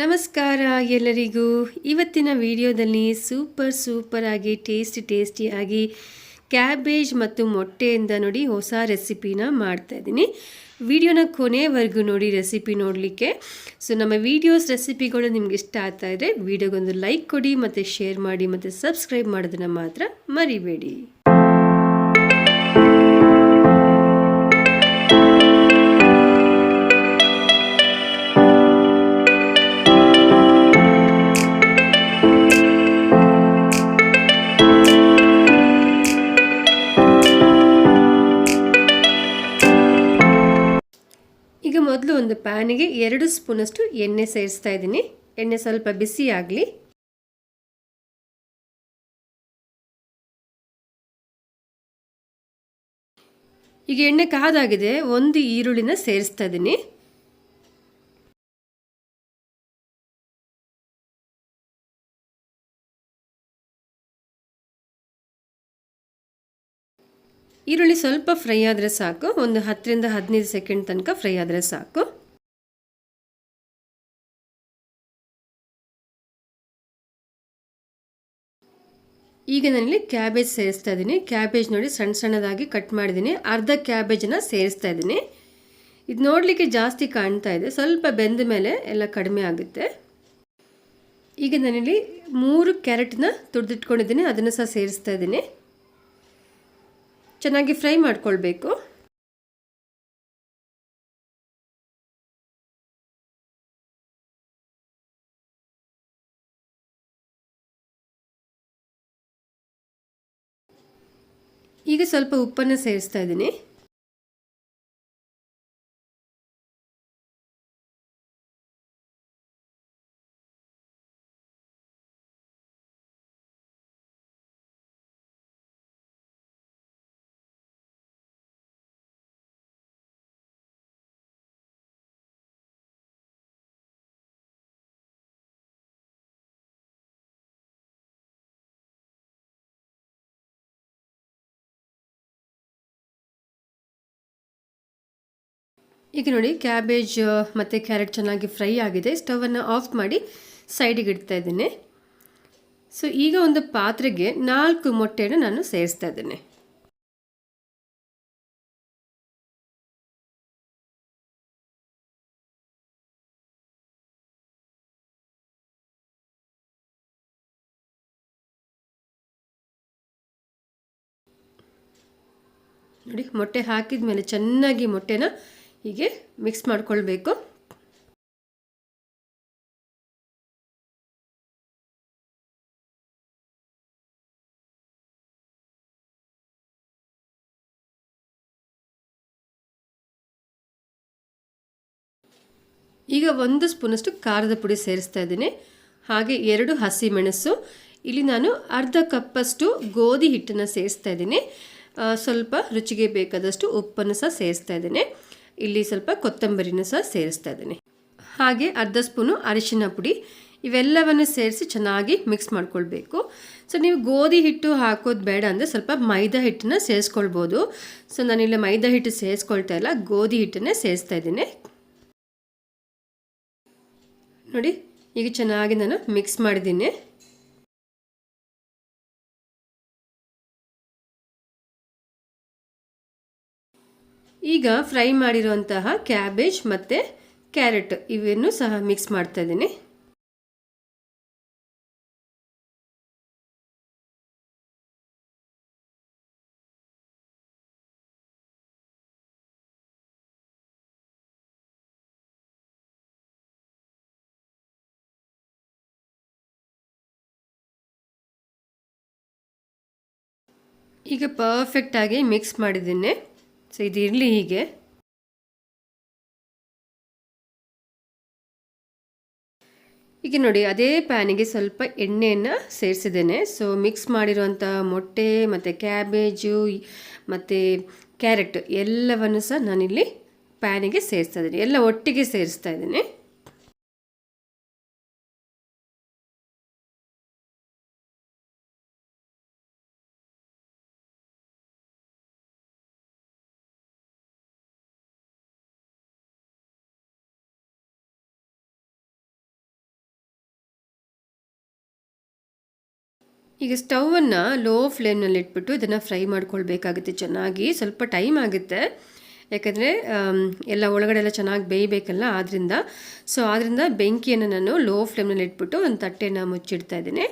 ನಮಸ್ಕಾರ ಎಲ್ಲರಿಗೂ. ಇವತ್ತಿನ ವಿಡಿಯೋದಲ್ಲಿ ಸೂಪರ್ ಆಗಿ ಟೇಸ್ಟಿಯಾಗಿ ಕ್ಯಾಬೇಜ್ ಮತ್ತು ಮೊಟ್ಟೆಯಿಂದ ನೋಡಿ ಹೊಸ ರೆಸಿಪಿನ ಮಾಡ್ತಾ ಇದ್ದೀನಿ. ವಿಡಿಯೋನ ಕೊನೆವರೆಗೂ ನೋಡಿ ರೆಸಿಪಿ ನೋಡಲಿಕ್ಕೆ. ಸೊ ನಮ್ಮ ವಿಡಿಯೋಸ್ ರೆಸಿಪಿಗಳು ನಿಮ್ಗೆ ಇಷ್ಟ ಆಗ್ತಾ ಇದ್ದರೆ ವಿಡಿಯೋಗೊಂದು ಲೈಕ್ ಕೊಡಿ ಮತ್ತು ಶೇರ್ ಮಾಡಿ ಮತ್ತು ಸಬ್ಸ್ಕ್ರೈಬ್ ಮಾಡೋದನ್ನು ಮಾತ್ರ ಮರಿಬೇಡಿ. ಈಗ ಮೊದಲು ಒಂದು ಪ್ಯಾನಿಗೆ 2 ಸ್ಪೂನಷ್ಟು ಎಣ್ಣೆ ಸೇರಿಸ್ತಾ ಇದ್ದೀನಿ. ಎಣ್ಣೆ ಸ್ವಲ್ಪ ಬಿಸಿ ಆಗಲಿ. ಈಗ ಎಣ್ಣೆ ಕಾದಾಗಿದೆ. ಒಂದು ಈರುಳ್ಳಿನ ಸೇರಿಸ್ತಾ ಇದ್ದೀನಿ. ಈರುಳ್ಳಿ ಸ್ವಲ್ಪ ಫ್ರೈ ಆದರೆ ಸಾಕು. ಒಂದು 10 ರಿಂದ 15 ಸೆಕೆಂಡ್ ತನಕ ಫ್ರೈ ಆದರೆ ಸಾಕು. ಈಗ ನಾನಿಲ್ಲಿ ಕ್ಯಾಬೇಜ್ ಸೇರಿಸ್ತಾ ಇದ್ದೀನಿ. ಕ್ಯಾಬೇಜ್ ನೋಡಿ ಸಣ್ಣದಾಗಿ ಕಟ್ ಮಾಡಿದ್ದೀನಿ. ಅರ್ಧ ಕ್ಯಾಬೇಜನ್ನು ಸೇರಿಸ್ತಾ ಇದ್ದೀನಿ. ಇದು ನೋಡಲಿಕ್ಕೆ ಜಾಸ್ತಿ ಕಾಣ್ತಾ ಇದೆ, ಸ್ವಲ್ಪ ಬೆಂದ ಮೇಲೆ ಎಲ್ಲ ಕಡಿಮೆ ಆಗುತ್ತೆ. ಈಗ ನಾನಿಲ್ಲಿ 3 ಕ್ಯಾರೆಟ್ನ ತುರಿದಿಟ್ಕೊಂಡಿದ್ದೀನಿ, ಅದನ್ನು ಸಹ ಸೇರಿಸ್ತಾ ಇದ್ದೀನಿ. ಚೆನ್ನಾಗಿ ಫ್ರೈ ಮಾಡ್ಕೊಳ್ಬೇಕು. ಈಗ ಸ್ವಲ್ಪ ಉಪ್ಪನ್ನು ಸೇರಿಸ್ತಾ ಇದ್ದೀನಿ. ಈಗ ನೋಡಿ ಕ್ಯಾಬೇಜ್ ಮತ್ತು ಕ್ಯಾರೆಟ್ ಚೆನ್ನಾಗಿ ಫ್ರೈ ಆಗಿದೆ. ಸ್ಟವನ್ನು ಆಫ್ ಮಾಡಿ ಸೈಡಿಗೆ ಇಡ್ತಾ ಇದ್ದೀನಿ. ಸೊ ಈಗ ಒಂದು ಪಾತ್ರೆಗೆ 4 ಮೊಟ್ಟೆಯನ್ನು ನಾನು ಸೇರಿಸ್ತಾ ಇದ್ದೇನೆ. ನೋಡಿ ಮೊಟ್ಟೆ ಹಾಕಿದ ಮೇಲೆ ಚೆನ್ನಾಗಿ ಮೊಟ್ಟೆನ ಹೀಗೆ ಮಿಕ್ಸ್ ಮಾಡ್ಕೊಳ್ಬೇಕು. ಈಗ 1 ಸ್ಪೂನಷ್ಟು ಖಾರದ ಪುಡಿ ಸೇರಿಸ್ತಾ ಇದ್ದೀನಿ. ಹಾಗೆ 2 ಹಸಿಮೆಣಸು. ಇಲ್ಲಿ ನಾನು ಅರ್ಧ ಕಪ್ಪಷ್ಟು ಗೋಧಿ ಹಿಟ್ಟನ್ನು ಸೇರಿಸ್ತಾ ಇದ್ದೀನಿ. ಸ್ವಲ್ಪ ರುಚಿಗೆ ಬೇಕಾದಷ್ಟು ಉಪ್ಪನ್ನು ಸಹ ಸೇರಿಸ್ತಾ ಇದ್ದೀನಿ. ಇಲ್ಲಿ ಸ್ವಲ್ಪ ಕೊತ್ತಂಬರಿನೂ ಸಹ ಸೇರಿಸ್ತಾ ಇದ್ದೀನಿ. ಹಾಗೆ ಅರ್ಧ ಸ್ಪೂನು ಅರಿಶಿನ ಪುಡಿ. ಇವೆಲ್ಲವನ್ನು ಸೇರಿಸಿ ಚೆನ್ನಾಗಿ ಮಿಕ್ಸ್ ಮಾಡ್ಕೊಳ್ಬೇಕು. ಸೊ ನೀವು ಗೋಧಿ ಹಿಟ್ಟು ಹಾಕೋದು ಬೇಡ ಅಂದರೆ ಸ್ವಲ್ಪ ಮೈದಾ ಹಿಟ್ಟನ್ನು ಸೇರಿಸ್ಕೊಳ್ಬೋದು. ಸೊ ನಾನಿಲ್ಲಿ ಮೈದಾ ಹಿಟ್ಟು ಸೇರಿಸ್ಕೊಳ್ತಾ ಇಲ್ಲ, ಗೋಧಿ ಹಿಟ್ಟನ್ನೇ ಸೇರಿಸ್ತಾ ಇದ್ದೀನಿ. ನೋಡಿ ಈಗ ಚೆನ್ನಾಗಿ ನಾನು ಮಿಕ್ಸ್ ಮಾಡಿದ್ದೀನಿ. ಈಗ ಫ್ರೈ ಮಾಡಿರುವಂತಹ ಕ್ಯಾಬೇಜ್ ಮತ್ತು ಕ್ಯಾರೆಟ್ ಇವನ್ನು ಸಹ ಮಿಕ್ಸ್ ಮಾಡ್ತಾ ಇದ್ದೀನಿ. ಈಗ ಪರ್ಫೆಕ್ಟಾಗಿ ಮಿಕ್ಸ್ ಮಾಡಿದ್ದೀನಿ. ಸೊ ಇದು ಇರಲಿ ಹೀಗೆ. ಈಗ ನೋಡಿ ಅದೇ ಪ್ಯಾನಿಗೆ ಸ್ವಲ್ಪ ಎಣ್ಣೆಯನ್ನು ಸೇರಿಸಿದ್ದೇನೆ. ಸೊ ಮಿಕ್ಸ್ ಮಾಡಿರುವಂಥ ಮೊಟ್ಟೆ ಮತ್ತು ಕ್ಯಾಬೇಜು ಮತ್ತು ಕ್ಯಾರೆಟ್ ಎಲ್ಲವನ್ನು ಸಹ ನಾನಿಲ್ಲಿ ಪ್ಯಾನಿಗೆ ಸೇರಿಸ್ತಾ ಇದ್ದೀನಿ. ಎಲ್ಲ ಒಟ್ಟಿಗೆ ಸೇರಿಸ್ತಾ ಇದ್ದೀನಿ. ಈಗ ಸ್ಟವನ್ನು ಲೋ ಫ್ಲೇಮ್ನಲ್ಲಿ ಇಟ್ಬಿಟ್ಟು ಇದನ್ನು ಫ್ರೈ ಮಾಡ್ಕೊಳ್ಬೇಕಾಗುತ್ತೆ ಚೆನ್ನಾಗಿ. ಸ್ವಲ್ಪ ಟೈಮ್ ಆಗುತ್ತೆ, ಯಾಕಂದರೆ ಎಲ್ಲ ಒಳಗಡೆ ಎಲ್ಲ ಚೆನ್ನಾಗಿ ಬೇಯಬೇಕಲ್ಲ, ಆದ್ದರಿಂದ. ಸೊ ಆದ್ದರಿಂದ ಬೆಂಕಿಯನ್ನು ನಾನು ಲೋ ಫ್ಲೇಮ್ನಲ್ಲಿ ಇಟ್ಬಿಟ್ಟು ಒಂದು ತಟ್ಟೆನ ಮುಚ್ಚಿಡ್ತಾ ಇದ್ದೀನಿ.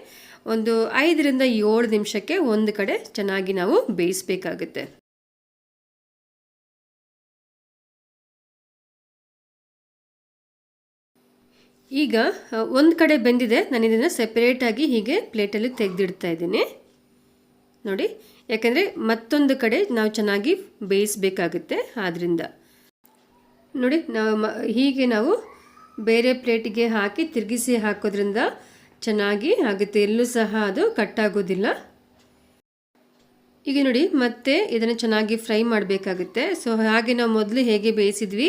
ಒಂದು 5ರಿಂದ 7 ನಿಮಿಷಕ್ಕೆ ಒಂದು ಕಡೆ ಚೆನ್ನಾಗಿ ನಾವು ಬೇಯಿಸಬೇಕಾಗುತ್ತೆ. ಈಗ ಒಂದು ಕಡೆ ಬೆಂದಿದೆ, ನಾನು ಇದನ್ನು ಸೆಪರೇಟಾಗಿ ಹೀಗೆ ಪ್ಲೇಟಲ್ಲಿ ತೆಗೆದಿಡ್ತಾ ಇದ್ದೀನಿ ನೋಡಿ, ಯಾಕಂದರೆ ಮತ್ತೊಂದು ಕಡೆ ನಾವು ಚೆನ್ನಾಗಿ ಬೇಯಿಸಬೇಕಾಗುತ್ತೆ. ಆದ್ದರಿಂದ ನೋಡಿ, ಹೀಗೆ ನಾವು ಬೇರೆ ಪ್ಲೇಟಿಗೆ ಹಾಕಿ ತಿರುಗಿಸಿ ಹಾಕೋದ್ರಿಂದ ಚೆನ್ನಾಗಿ ಆಗುತ್ತೆ, ಎಲ್ಲೂ ಸಹ ಅದು ಕಟ್ಟಾಗೋದಿಲ್ಲ. ಈಗ ನೋಡಿ, ಮತ್ತೆ ಇದನ್ನು ಚೆನ್ನಾಗಿ ಫ್ರೈ ಮಾಡಬೇಕಾಗುತ್ತೆ. ಸೊ ಹಾಗೆ ನಾವು ಮೊದಲು ಹೇಗೆ ಬೇಯಿಸಿದ್ವಿ,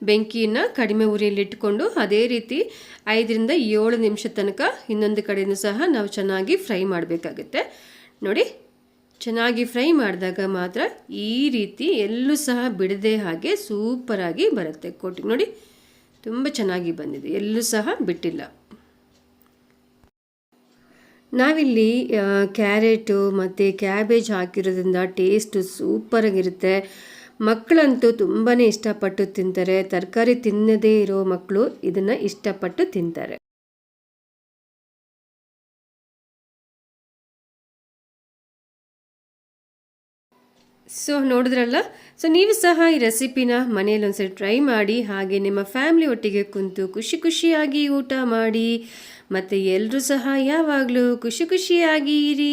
ಬೆಂಕಿಯನ್ನು ಕಡಿಮೆ ಉರಿಯಲ್ಲಿ ಇಟ್ಕೊಂಡು ಅದೇ ರೀತಿ 5ರಿಂದ 7 ನಿಮಿಷ ತನಕ ಇನ್ನೊಂದು ಕಡೆಯೂ ಸಹ ನಾವು ಚೆನ್ನಾಗಿ ಫ್ರೈ ಮಾಡಬೇಕಾಗುತ್ತೆ. ನೋಡಿ, ಚೆನ್ನಾಗಿ ಫ್ರೈ ಮಾಡಿದಾಗ ಮಾತ್ರ ಈ ರೀತಿ ಎಲ್ಲೂ ಸಹ ಬಿಡದೆ ಹಾಗೆ ಸೂಪರಾಗಿ ಬರುತ್ತೆ ಕೋಟಿಂಗ್. ನೋಡಿ, ತುಂಬ ಚೆನ್ನಾಗಿ ಬಂದಿದೆ, ಎಲ್ಲೂ ಸಹ ಬಿಟ್ಟಿಲ್ಲ. ನಾವಿಲ್ಲಿ ಕ್ಯಾರೆಟು ಮತ್ತು ಕ್ಯಾಬೇಜ್ ಹಾಕಿರೋದ್ರಿಂದ ಟೇಸ್ಟು ಸೂಪರಾಗಿರುತ್ತೆ. ಮಕ್ಕಳಂತೂ ತುಂಬಾ ಇಷ್ಟಪಟ್ಟು ತಿಂತಾರೆ. ತರಕಾರಿ ತಿನ್ನದೇ ಇರೋ ಮಕ್ಕಳು ಇದನ್ನು ಇಷ್ಟಪಟ್ಟು ತಿಂತಾರೆ. ಸೊ ನೋಡಿದ್ರಲ್ಲ, ಸೊ ನೀವು ಸಹ ಈ ರೆಸಿಪಿನ ಮನೆಯಲ್ಲಿ ಒಂದ್ಸರಿ ಟ್ರೈ ಮಾಡಿ, ಹಾಗೆ ನಿಮ್ಮ ಫ್ಯಾಮಿಲಿ ಒಟ್ಟಿಗೆ ಕುಂತು ಖುಷಿ ಖುಷಿಯಾಗಿ ಊಟ ಮಾಡಿ, ಮತ್ತು ಎಲ್ಲರೂ ಸಹ ಯಾವಾಗಲೂ ಖುಷಿ ಖುಷಿಯಾಗಿ ಇರಿ.